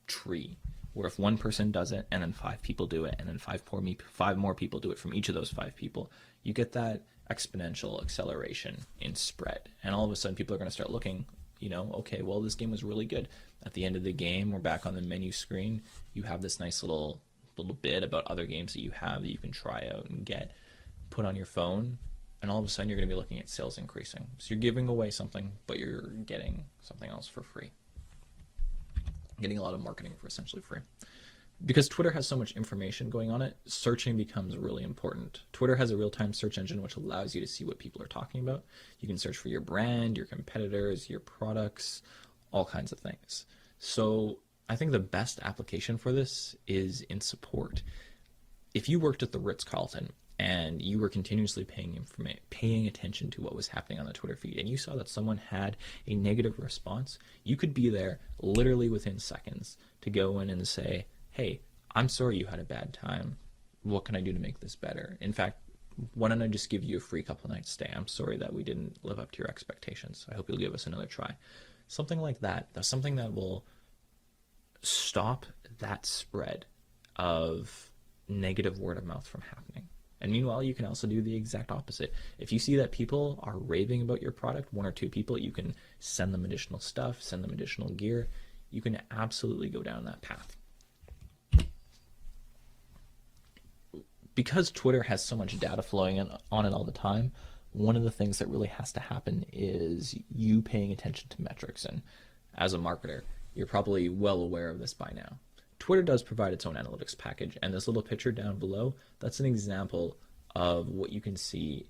tree where if one person does it and then 5 people do it and then 5 more people do it from each of those 5 people, you get that exponential acceleration in spread. And all of a sudden people are going to start looking, okay, well, this game was really good. At the end of the game, we're back on the menu screen. You have this nice little bit about other games that you have that you can try out and get put on your phone. And all of a sudden you're going to be looking at sales increasing. So you're giving away something, but you're getting something else for free. Getting a lot of marketing for essentially free. Because Twitter has so much information going on it, searching becomes really important. Twitter has a real-time search engine which allows you to see what people are talking about. You can search for your brand, your competitors, your products, all kinds of things. So I think the best application for this is in support. If you worked at the Ritz-Carlton and you were continuously paying attention to what was happening on the Twitter feed, and you saw that someone had a negative response, you could be there literally within seconds to go in and say, hey, I'm sorry you had a bad time. What can I do to make this better? In fact, why don't I just give you a free couple nights stay? I'm sorry that we didn't live up to your expectations. I hope you'll give us another try. Something like that. That's something that will stop that spread of negative word of mouth from happening. And meanwhile, you can also do the exact opposite. If you see that people are raving about your product, 1 or 2 people, you can send them additional stuff, send them additional gear. You can absolutely go down that path. Because Twitter has so much data flowing on it all the time, one of the things that really has to happen is you paying attention to metrics. And as a marketer, you're probably well aware of this by now. Twitter does provide its own analytics package, and this little picture down below, that's an example of what you can see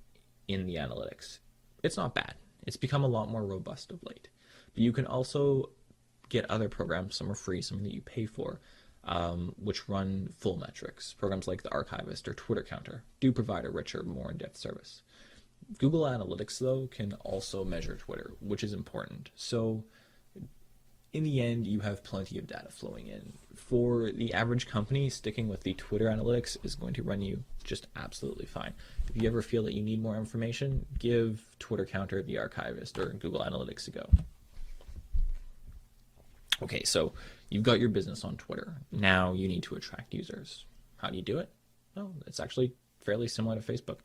in the analytics. It's not bad. It's become a lot more robust of late. But you can also get other programs, some are free, some that you pay for, which run full metrics. Programs like the Archivist or Twitter Counter do provide a richer, more in-depth service. Google Analytics, though, can also measure Twitter, which is important. So in the end, you have plenty of data flowing in. For the average company, sticking with the Twitter Analytics is going to run you just absolutely fine. If you ever feel that you need more information, give Twitter Counter, the Archivist, or Google Analytics a go. Okay, so you've got your business on Twitter. Now you need to attract users. How do you do it? Well, it's actually fairly similar to Facebook.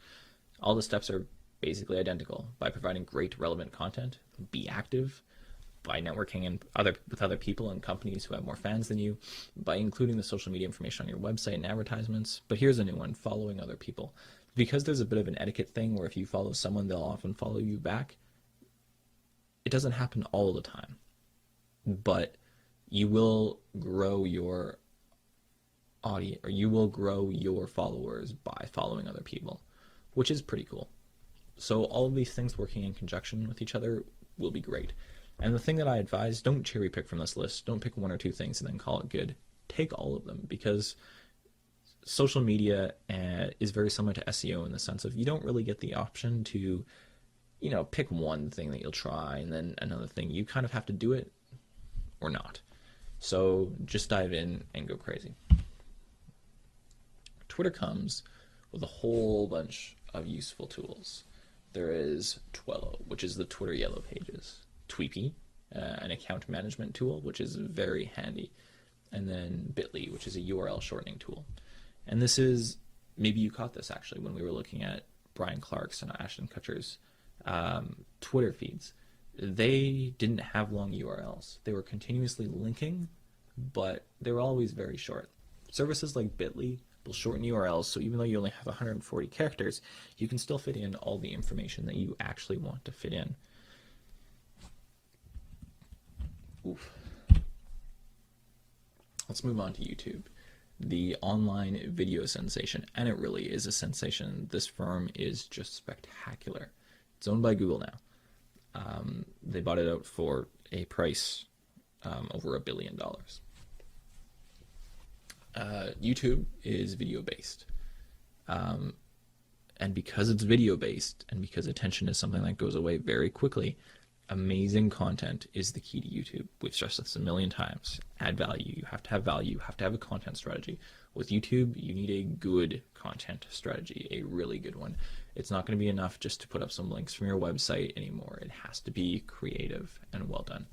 All the steps are basically identical. By providing great relevant content, be active, by networking with other people and companies who have more fans than you, by including the social media information on your website and advertisements. But here's a new one, following other people. Because there's a bit of an etiquette thing where if you follow someone, they'll often follow you back. It doesn't happen all the time, but you will grow your audience, or you will grow your followers by following other people, which is pretty cool. So all of these things working in conjunction with each other will be great. And the thing that I advise, don't cherry pick from this list. Don't pick 1 or 2 things and then call it good. Take all of them, because social media is very similar to SEO in the sense of you don't really get the option to, pick one thing that you'll try and then another thing. You kind of have to do it or not. So just dive in and go crazy. Twitter comes with a whole bunch of useful tools. There is Twello, which is the Twitter Yellow Pages. Tweepy, an account management tool, which is very handy. And then Bitly, which is a URL shortening tool. And this is, maybe you caught this actually when we were looking at Brian Clark's and Ashton Kutcher's Twitter feeds. They didn't have long URLs. They were continuously linking, but they were always very short. Services like Bitly will shorten URLs, so even though you only have 140 characters, you can still fit in all the information that you actually want to fit in. Oof. Let's move on to YouTube, the online video sensation, and it really is a sensation. This firm is just spectacular. It's owned by Google now. They bought it out for a price over $1 billion. YouTube is video based. And because it's video based and because attention is something that goes away very quickly, amazing content is the key to YouTube. We've stressed this a million times. Add value. You have to have value. You have to have a content strategy. With YouTube, you need a good content strategy, a really good one. It's not going to be enough just to put up some links from your website anymore. It has to be creative and well done.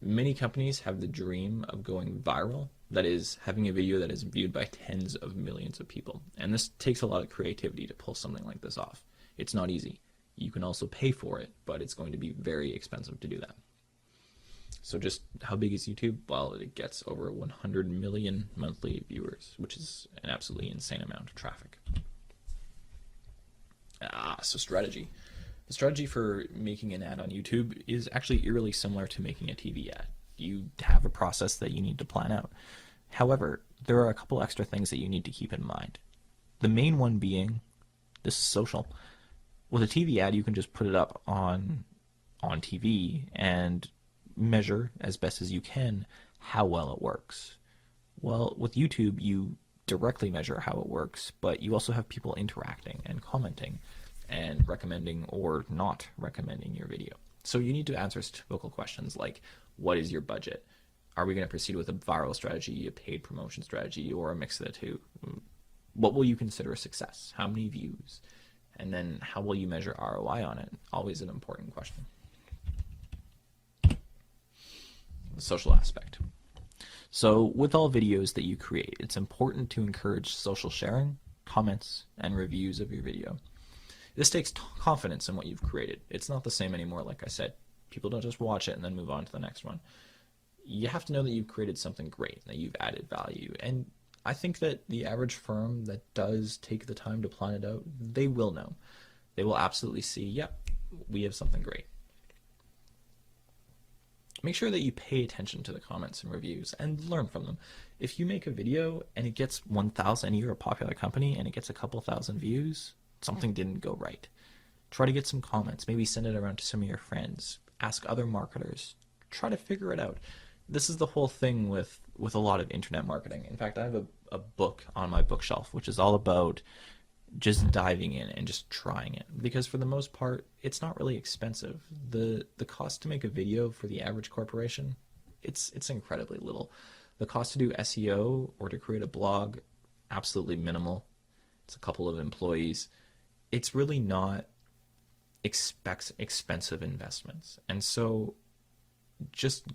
Many companies have the dream of going viral, that is, having a video that is viewed by tens of millions of people. And this takes a lot of creativity to pull something like this off. It's not easy. You can also pay for it, but it's going to be very expensive to do that. So just how big is YouTube? Well, it gets over 100 million monthly viewers, which is an absolutely insane amount of traffic. So strategy. The strategy for making an ad on YouTube is actually eerily similar to making a TV ad. You have a process that you need to plan out. However, there are a couple extra things that you need to keep in mind. The main one being, this is social. With a TV ad, you can just put it up on TV and measure as best as you can how well it works. Well, with YouTube, you directly measure how it works, but you also have people interacting and commenting and recommending or not recommending your video. So you need to answer typical questions like, what is your budget? Are we going to proceed with a viral strategy, a paid promotion strategy, or a mix of the two? What will you consider a success? How many views? And then how will you measure ROI on it? Always an important question. The social aspect. So with all videos that you create, it's important to encourage social sharing, comments, and reviews of your video. This takes confidence in what you've created. It's not the same anymore, like I said. People don't just watch it and then move on to the next one. You have to know that you've created something great, that you've added value. And I think that the average firm that does take the time to plan it out, they will know. They will absolutely see, yep, we have something great. Make sure that you pay attention to the comments and reviews and learn from them. If you make a video and it gets 1,000, you're a popular company, and it gets a couple thousand views, something didn't go right. Try to get some comments. Maybe send it around to some of your friends. Ask other marketers. Try to figure it out. This is the whole thing with a lot of internet marketing. In fact, I have a book on my bookshelf, which is all about just diving in and just trying it. Because for the most part, it's not really expensive. The cost to make a video for the average corporation, it's incredibly little. The cost to do SEO or to create a blog, absolutely minimal. It's a couple of employees. It's really not expensive investments. And so just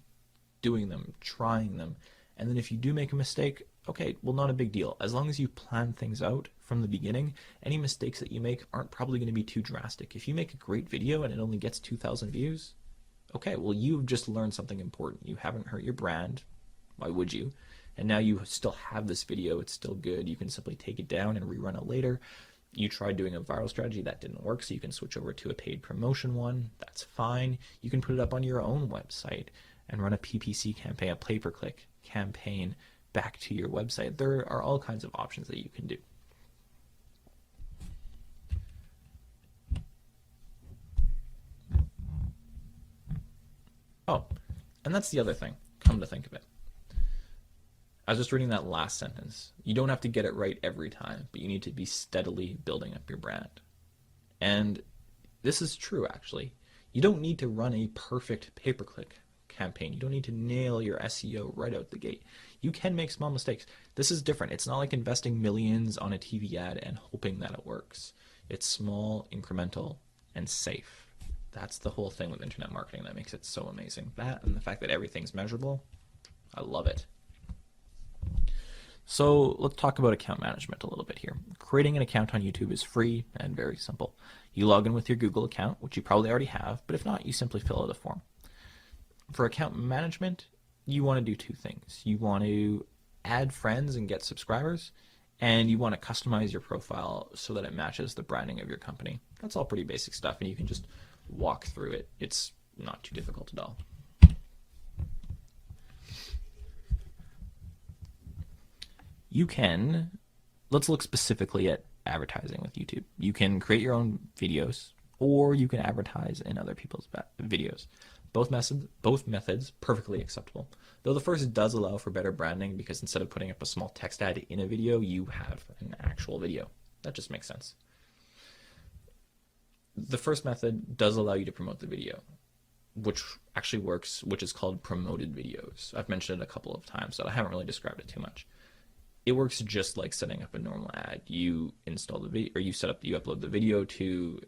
doing them, trying them, and then if you do make a mistake, okay, well, not a big deal. As long as you plan things out from the beginning, any mistakes that you make aren't probably going to be too drastic. If you make a great video and it only gets 2,000 views, okay, well, you've just learned something important. You haven't hurt your brand. Why would you? And now you still have this video. It's still good. You can simply take it down and rerun it later. You tried doing a viral strategy. That didn't work, so you can switch over to a paid promotion one. That's fine. You can put it up on your own website and run a PPC campaign, a pay-per-click campaign back to your website. There are all kinds of options that you can do. Oh, and that's the other thing, come to think of it. I was just reading that last sentence. You don't have to get it right every time, but you need to be steadily building up your brand. And this is true, actually. You don't need to run a perfect pay-per-click campaign. You don't need to nail your SEO right out the gate. You can make small mistakes. This is different. It's not like investing millions on a TV ad and hoping that it works. It's small, incremental, and safe. That's the whole thing with internet marketing that makes it so amazing. That and the fact that everything's measurable, I love it. So let's talk about account management a little bit here. Creating an account on YouTube is free and very simple. You log in with your Google account, which you probably already have, but if not, you simply fill out a form. For account management, you want to do two things. You want to add friends and get subscribers, and you want to customize your profile so that it matches the branding of your company. That's all pretty basic stuff, and you can just walk through it. It's not too difficult at all. You can, let's look specifically at advertising with YouTube. You can create your own videos, or you can advertise in other people's videos. Both methods, perfectly acceptable. Though the first does allow for better branding because instead of putting up a small text ad in a video, you have an actual video. That just makes sense. The first method does allow you to promote the video, which actually works, which is called promoted videos. I've mentioned it a couple of times, so I haven't really described it too much. It works just like setting up a normal ad. You install the video, or you upload the video to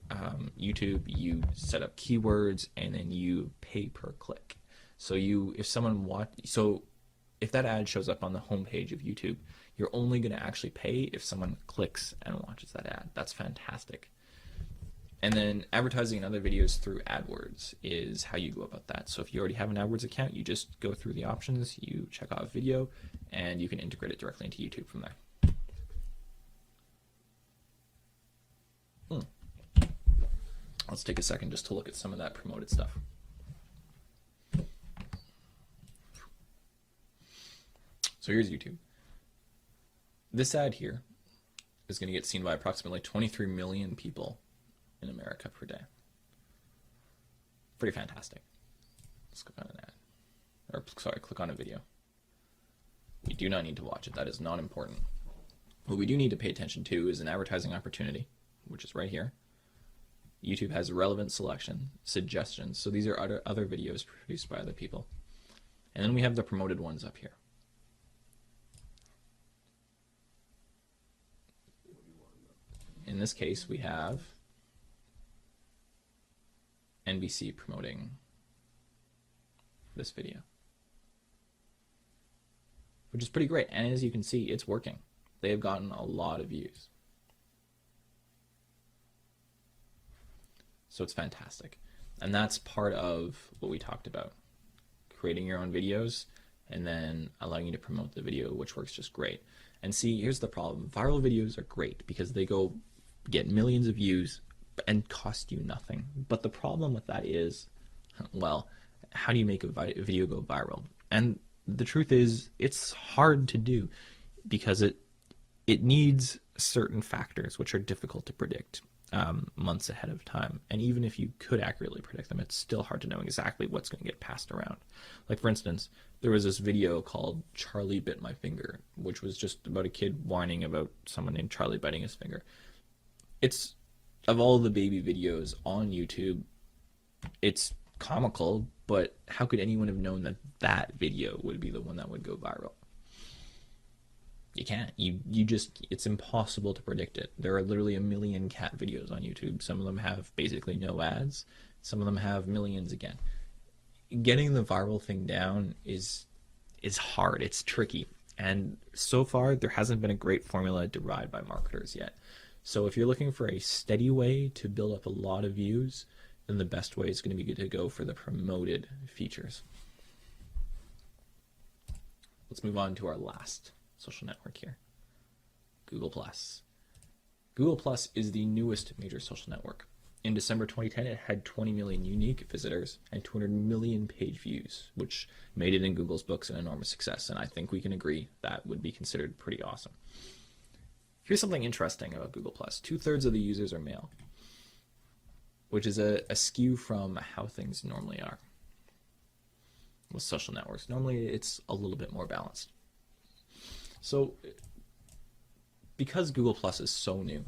YouTube. You set up keywords, and then you pay per click. So if that ad shows up on the homepage of YouTube, you're only going to actually pay if someone clicks and watches that ad. That's fantastic. And then advertising in other videos through AdWords is how you go about that. So if you already have an AdWords account, you just go through the options, you check off video, and you can integrate it directly into YouTube from there. Let's take a second just to look at some of that promoted stuff. So here's YouTube. This ad here is going to get seen by approximately 23 million people in America per day. Pretty fantastic. Let's click on an ad. Or sorry, click on a video. We do not need to watch it. That is not important. What we do need to pay attention to is an advertising opportunity, which is right here. YouTube has relevant selection, suggestions. So these are other videos produced by other people. And then we have the promoted ones up here. In this case, we have NBC promoting this video, which is pretty great. And as you can see, it's working. They have gotten a lot of views. So it's fantastic. And that's part of what we talked about. Creating your own videos and then allowing you to promote the video, which works just great. And see, here's the problem. Viral videos are great because they get millions of views and cost you nothing. But the problem with that is, well, how do you make a video go viral? And the truth is, it's hard to do because it needs certain factors which are difficult to predict months ahead of time. And even if you could accurately predict them, it's still hard to know exactly what's going to get passed around. Like, for instance, there was this video called Charlie Bit My Finger, which was just about a kid whining about someone named Charlie biting his finger. It's, of all the baby videos on YouTube, it's comical, but how could anyone have known that that video would be the one that would go viral? You can't. It's impossible to predict it. There are literally 1 million cat videos on YouTube. Some of them have basically no ads. Some of them have millions again. Getting the viral thing down is hard. It's tricky. And so far, there hasn't been a great formula derived by marketers yet. So if you're looking for a steady way to build up a lot of views, then the best way is going to be to go for the promoted features. Let's move on to our last social network here, Google+. Google+ is the newest major social network. In December 2010, it had 20 million unique visitors and 200 million page views, which made it in Google's books an enormous success, and I think we can agree that would be considered pretty awesome. Here's something interesting about Google+. 2/3 of the users are male, which is a skew from how things normally are with social networks. Normally, it's a little bit more balanced. So, because Google Plus is so new,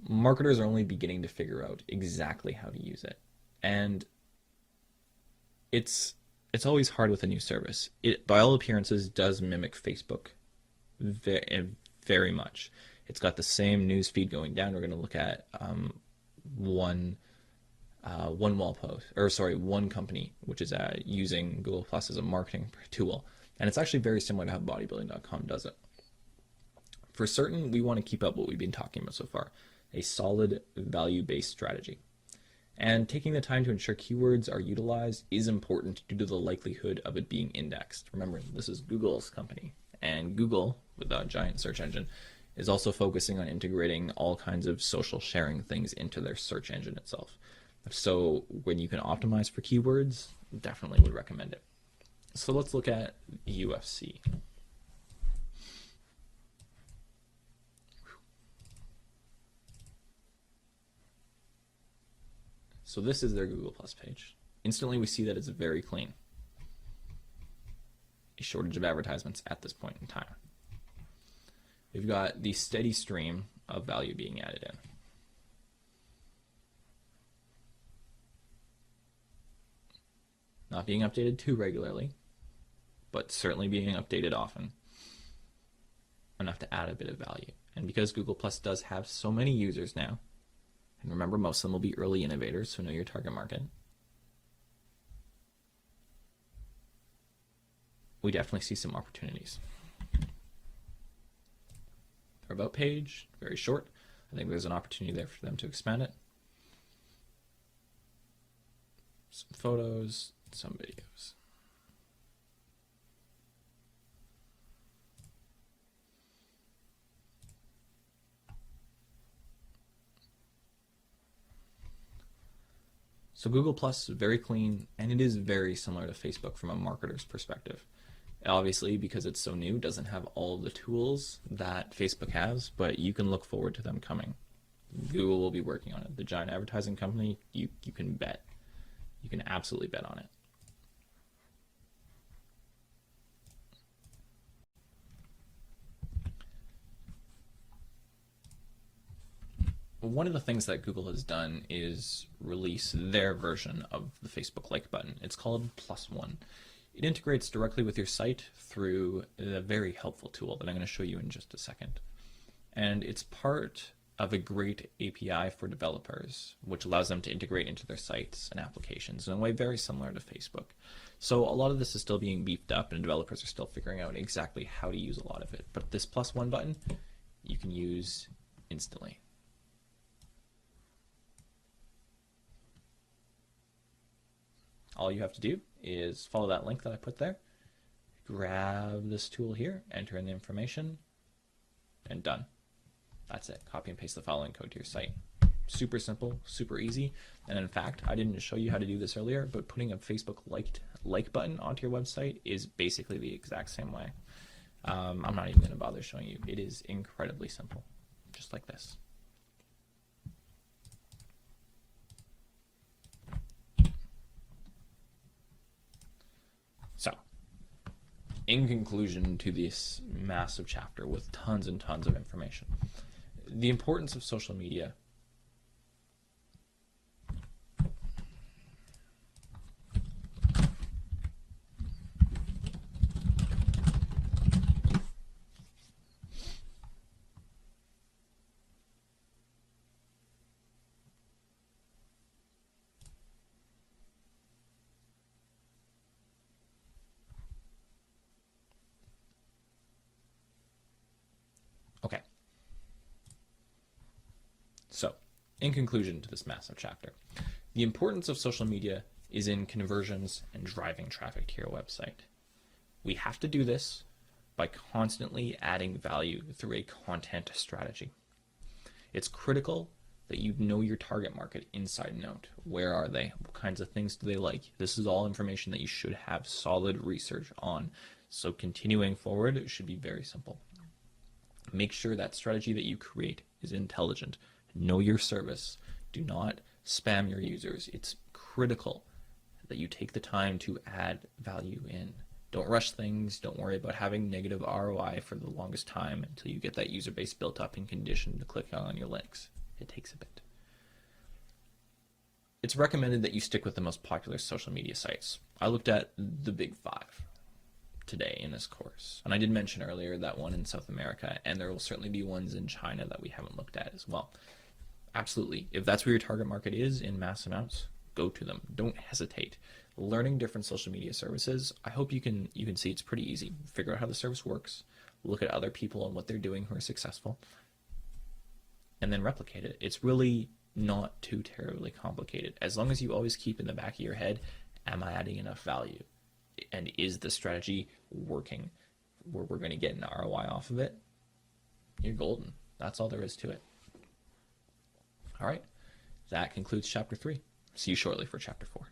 marketers are only beginning to figure out exactly how to use it. And it's always hard with a new service. It, by all appearances, does mimic Facebook very much. It's got the same news feed going down. We're going to look at one company, which is using Google Plus as a marketing tool. And it's actually very similar to how bodybuilding.com does it. For certain, we want to keep up what we've been talking about so far, a solid value-based strategy. And taking the time to ensure keywords are utilized is important due to the likelihood of it being indexed. Remember, this is Google's company, and Google, with a giant search engine, is also focusing on integrating all kinds of social sharing things into their search engine itself. So when you can optimize for keywords, definitely would recommend it. So let's look at UFC. So this is their Google Plus page. Instantly we see that it's very clean. A shortage of advertisements at this point in time. We've got the steady stream of value being added in. Not being updated too regularly, but certainly being updated often, enough to add a bit of value. And because Google Plus does have so many users now, and remember, most of them will be early innovators, so know your target market. We definitely see some opportunities. Their about page, very short. I think there's an opportunity there for them to expand it. Some photos, some videos. So Google Plus is very clean, and it is very similar to Facebook from a marketer's perspective. Obviously, because it's so new, it doesn't have all the tools that Facebook has, but you can look forward to them coming. Google will be working on it. The giant advertising company, you can bet. You can absolutely bet on it. One of the things that Google has done is release their version of the Facebook like button. It's called +1. It integrates directly with your site through a very helpful tool that I'm going to show you in just a second. And it's part of a great API for developers, which allows them to integrate into their sites and applications in a way very similar to Facebook. So a lot of this is still being beefed up, and developers are still figuring out exactly how to use a lot of it. But this +1 button, you can use instantly. All you have to do is follow that link that I put there, grab this tool here, enter in the information, and done. That's it. Copy and paste the following code to your site. Super simple, super easy. And in fact, I didn't show you how to do this earlier, but putting a Facebook like button onto your website is basically the exact same way. I'm not even going to bother showing you. It is incredibly simple, just like this. So, in conclusion to this massive chapter with tons and tons of information, the importance of social media Okay. So, in conclusion to this massive chapter, the importance of social media is in conversions and driving traffic to your website. We have to do this by constantly adding value through a content strategy. It's critical that you know your target market inside and out. Where are they? What kinds of things do they like? This is all information that you should have solid research on. So continuing forward, it should be very simple. Make sure that strategy that you create is intelligent. Know your service. Do not spam your users. It's critical that you take the time to add value in. Don't rush things. Don't worry about having negative ROI for the longest time until you get that user base built up and conditioned to click on your links. It takes a bit. It's recommended that you stick with the most popular social media sites. I looked at the big 5 today in this course. And I did mention earlier that one in South America, and there will certainly be ones in China that we haven't looked at as well. Absolutely. If that's where your target market is in mass amounts, go to them. Don't hesitate. learning different social media services, I hope you can see it's pretty easy. Figure out how the service works, look at other people and what they're doing who are successful, and then replicate it. It's really not too terribly complicated. As long as you always keep in the back of your head, am I adding enough value? And is the strategy working where we're going to get an ROI off of it? You're golden. That's all there is to it. All right. That concludes chapter 3. See you shortly for chapter 4.